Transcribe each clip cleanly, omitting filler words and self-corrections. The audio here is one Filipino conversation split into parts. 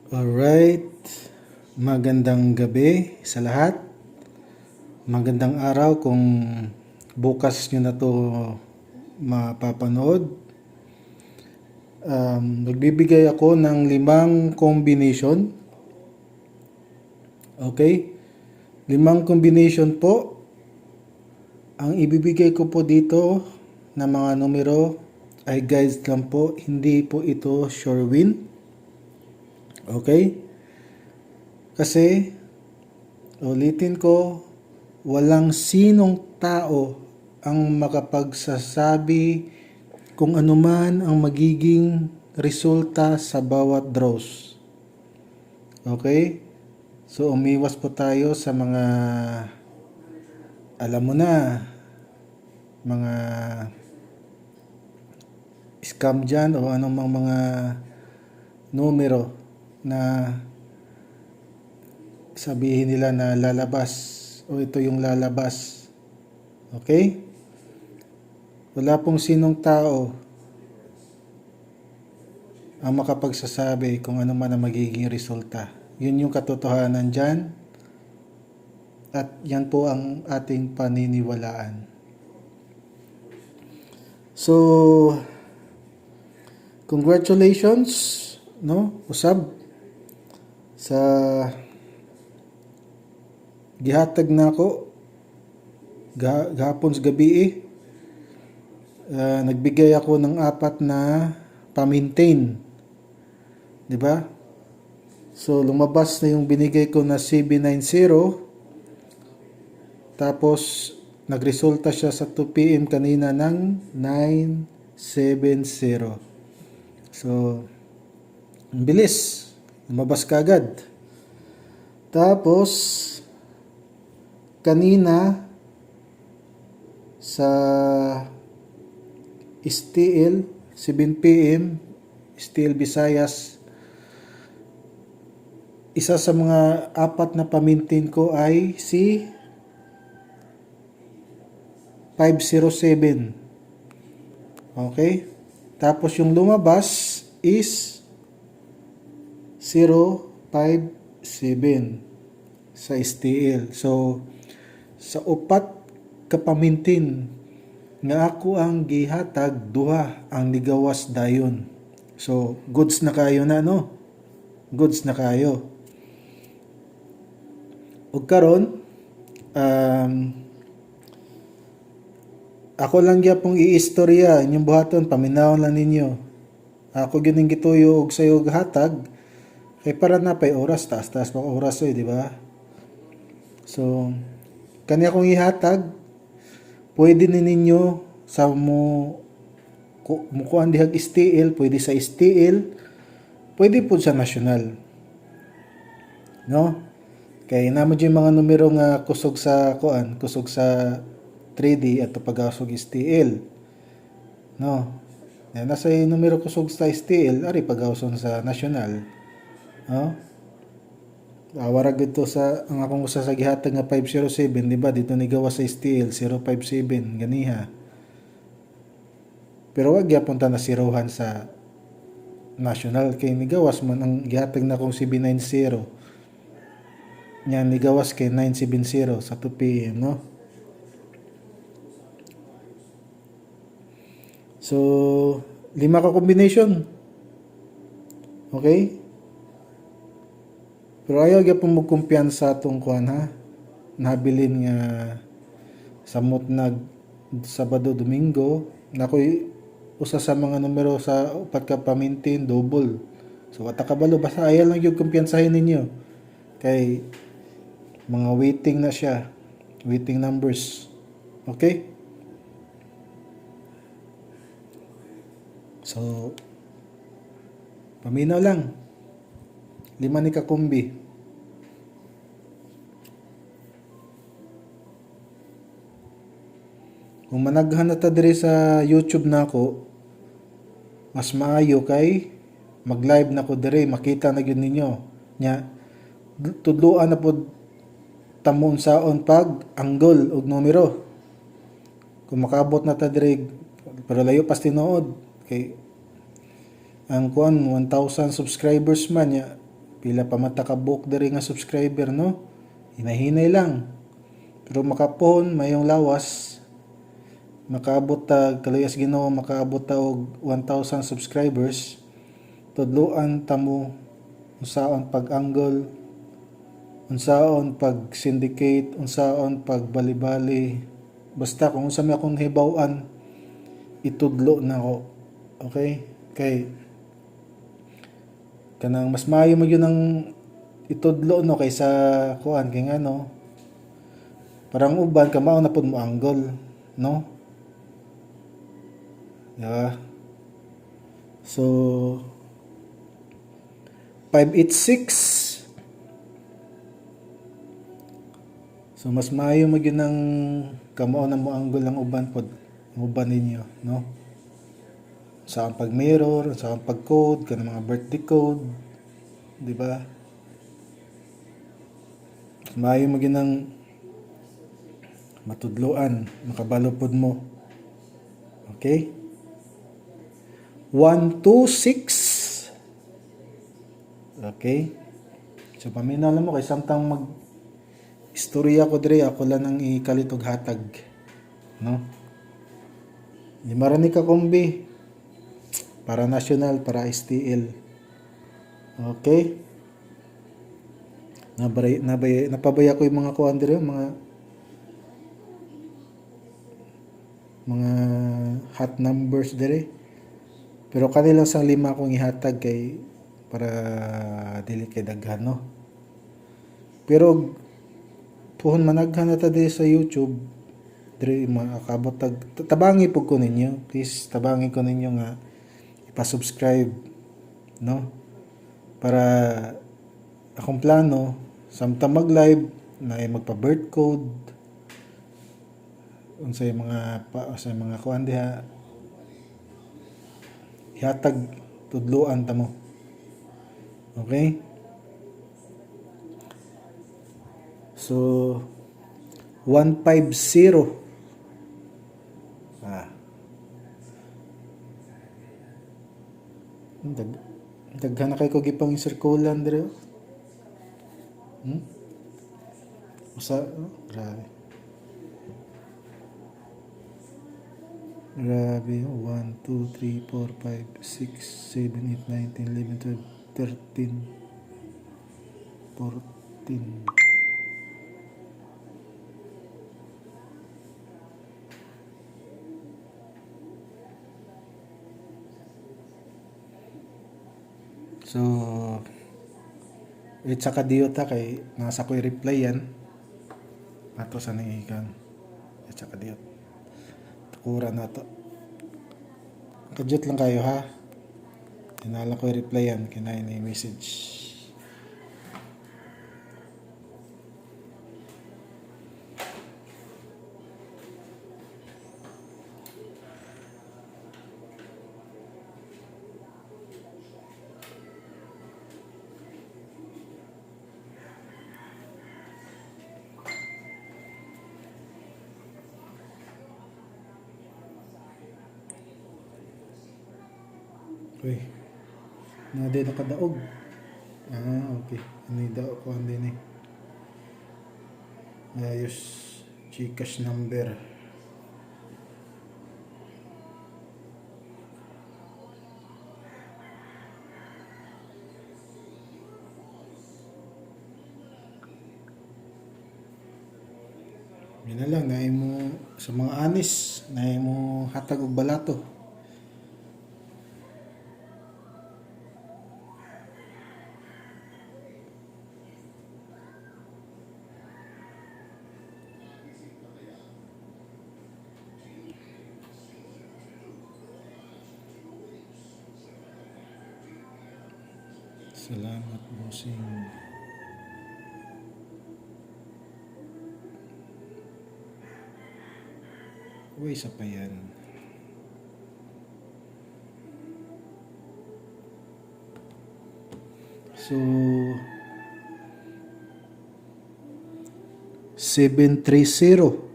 Alright, magandang gabi sa lahat. Magandang araw kung bukas nyo na to mapapanood. Nagbibigay ako ng 5 combination. Okay? 5 combination po. Ang ibibigay ko po dito na mga numero ay guides lang po. Hindi po ito sure win. Okay? Kasi, ulitin ko, walang sinong tao ang makapagsasabi kung anuman ang magiging resulta sa bawat draws. Okay? So, umiwas po tayo sa mga, alam mo na, mga scam dyan o anumang mga numero na sabihin nila na lalabas o ito yung lalabas. Okay? Wala pong sinong tao ang makapagsasabi kung ano man ang magiging resulta. Yun yung katotohanan dyan. At yan po ang ating paniniwalaan. So, congratulations, no? Usab sa gihatag na ako gahapon sa gabi nagbigay ako ng 4 na pa-maintain, di ba? So lumabas na yung binigay ko na CB90, tapos nagresulta siya sa 2 PM kanina ng 970. So ang bilis, lumabas ka agad. Tapos kanina sa STL 7 PM STL Visayas, isa sa mga 4 na pamintin ko ay si 507. Okay? Tapos yung lumabas is 057 sa STL. So sa 4 kapamintin nga ako ang gihatag, 2 ang ligawas dayon. So goods na kayo na, no? Goods na kayo. Ug karon ako lang gyapong iistorya inyong buhaton, paminawon lang ninyo. Ako gining gituyo og sayo hatag kay para na pay oras, taas-taas pa oras di ba? So kani akong ihatag, pwede ni ninyo sa mukuan dihag STL, pwede sa STL, pwede po sa national. No? Kay namo yung mga numero nga kusog sa 3D at pag-asog STL. No? Nasa yung numero kusog sa STL, ari pag-asog sa national. No? Warag ito sa ang akong usa sa gihatag nga 507, di ba? Dito ni gawas sa STL 057 ganiha. Pero wag gyapon ta na sirohan sa national kay ni gawas man ang gihatag na kong CB90. Nya ni gawas kay 970 sa 2 PM, no? So 5 ka combination. Okay? Pero ayaw gyapon mo kumpiyansa atong kuan ha. Nabilin nga samot nag Sabado, Domingo, nakoy usa sa mga numero sa 4 ka pamintin double. So wata kabalo, basta ayaw lang gyud kumpiyansahin ninyo. Kay mga waiting na siya. Waiting numbers. Okay? So paminaw lang. 5 ni kakumbi. Kung managhan na ta diri sa YouTube nako, mas maayo kay mag-live na ko diri, makita na gyud ninyo. Nya tudloan na pod tamon saon pag angle og numero. Kung makabot na ta diri, pero layo pas tinuod kay ang kuan 1,000 subscribers man ya, pila pa mata ka book diri nga subscriber, no? Hinahinay lang. Pero makapon mayong lawas, makaabot ta kaluyas Ginoo, makaabot ta og 1,000 subscribers. Tudloan ta mo unsaon pag-angle, unsaon pag-syndicate, unsaon pag-bali-bali. Basta kung unsa may akong hibaw-an, itudlo na ko. Okay? Kay kanang mas maayo mo yun ang itudlo, no, kaysa kuan kay nga, no, parang uban ka mao na pud mo angle, no? Yeah. So 586. So mas maayo mo yun ang kamao na mo angle ang uban pod, ang uban ninyo, no? Sa pag mirror, sa pag code, kanang mga birthday code, di ba? Mas maayo mo yun ang matudloan, makabalupod mo. Okay? 126. Okay? So paminalan mo kay samtang mag istorya ko dire, ako lang ang ikalitog hatag, no? Di marani ka kombi para national, para STL. Okay? Napabaya ko yung mga kuan dire, mga hot numbers dire. Pero kanilang sang 5 akong ihatag kay para dili kay daghan, no? Pero puhon managhan na ta dire sa YouTube, dire makakabot tabangi pug ko ninyo. Please tabangi ko ninyo nga ipa-subscribe, no? Para akong plano samtang mag-live na magpa-birth code unsay mga kuan diha, ihatag tudloan ta mo. Okay? So 150. Daghan na kay ko gipang circulan dire. Grabe. Grabe, 1, 2, 3, 4, 5, 6, 7, 8, 9, 10, 11, 12, 13, 14. So, saka diyo ta kay nasa ko i-reply yan. Ato sa nangikan. Saka diyo. Takura na to. Kadyot lang kayo, ha. Tinala ko i-reply yan. Kinain na message. Uy, na din nakadaog. Okay. Ano daw ko din eh. Ayos. Gcash number. Yan na lang, naay mo sa mga anis, naay mo hatag og balato. Salamat, bossing. Uy, isa pa yan. So, 730.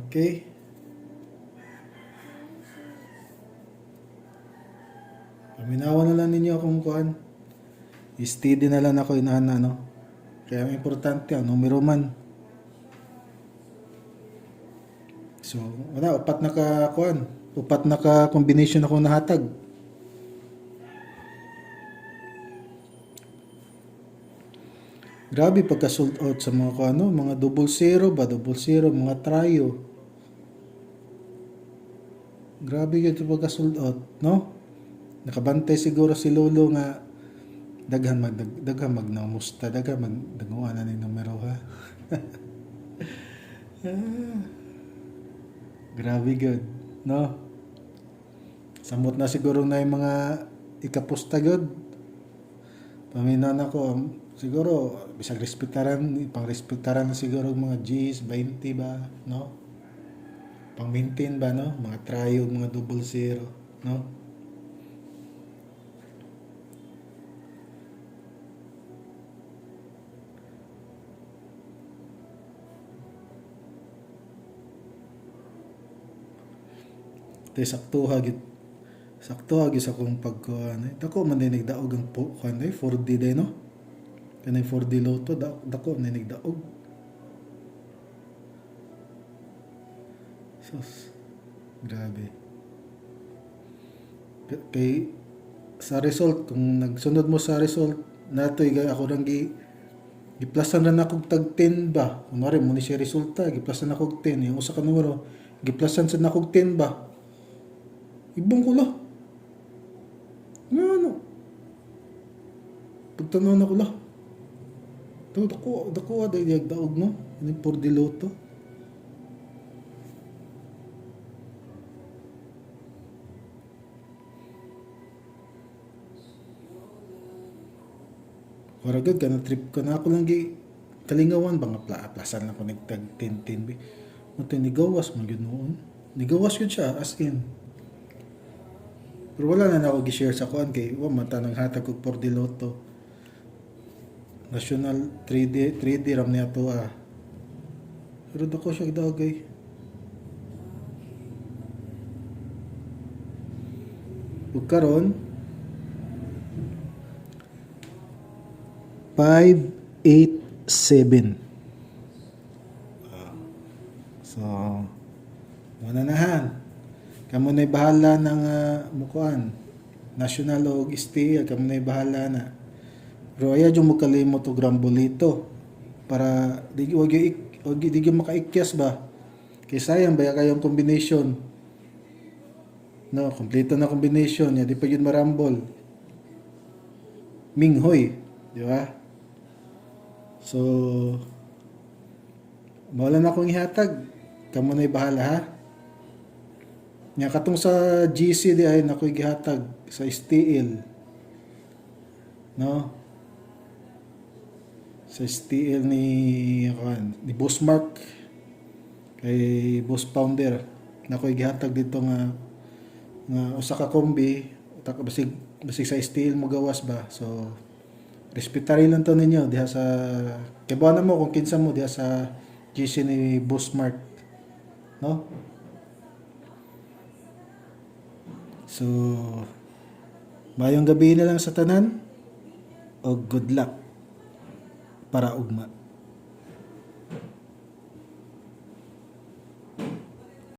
Okay. Paminawa na lang ninyo akong kuan. Steady na lang ako inana, no? Kaya ang importante ang numero man. So, wala, upat na ka kuan. Upat na ka combination ako nahatag. Grabe pagka sold out sa mga kuano, mga double zero ba, double zero, mga trio. Grabe yun pagka sold out, no? Nakabantay siguro si Lolo nga daghan magnamusta, daghan magdaguan na ni numero ha. Grabe good, no? Samot na siguro na yung mga ikapusta good. Paminan ako, siguro bisag respettaran, pang-respettaran na siguro mga G's, 20 ba, no? Pang-maintain ba, no? Mga trio, mga double zero, no? Tay sakto hagit sa kong pagkuhan. Dako man din nagdaog ang kuhan 4D day no. Kanay 4D loto dako man nagdaog. Sus. Grabe. Kay sa result kung nagsunod mo sa result natoy ako nang giplasan na akong tag 10 ba. Kunwari mo ni siya resulta giplasan akong 10 yung usa ka numero giplasan sa nakog 10 ba. Ibang ko lang. Nga ano. Pagtanaw na ko lang. Dako aday daog no. Ano yung 4D loto. Waragad ka na trip ko na ako lang kalingawan ba nga plasan lang ko nagtag 10-10 ba. Mati nigawas mo yun noon. Nigawas yun siya as in. Pero wala na ako gi-share sa kuan kay mata nang hatag ko 4D loto. National 3D ram niya to ah. Pero dako siya gidagay. Ug karon 587. So, mananahan. Kamo na'y bahala ng mukuan. National o STL, kamo na'y bahala na. Pero ayaw yung magkalimot o grambolito. Para di makaikyas ba. Kaya sayang ba kayong combination. No, kompleto na combination. Ya, di pa yun marambol. Minghoy. Di ba? So, mawala na akong ihatag. Kamo na'y bahala ha. Nya katong sa GC di ay nakoy gihatag sa STL. No? Sa STL ni Boss Mark kay Boss Pounder nakoy gihatag dito nga usa ka kombi basig sa STL mo gawas ba. So respetarin lang to ninyo diha sa kibuan mo kung kinsa mo diha sa GC ni Boss Mark. No? So, mayong gabi na lang sa tanan o good luck para ugma.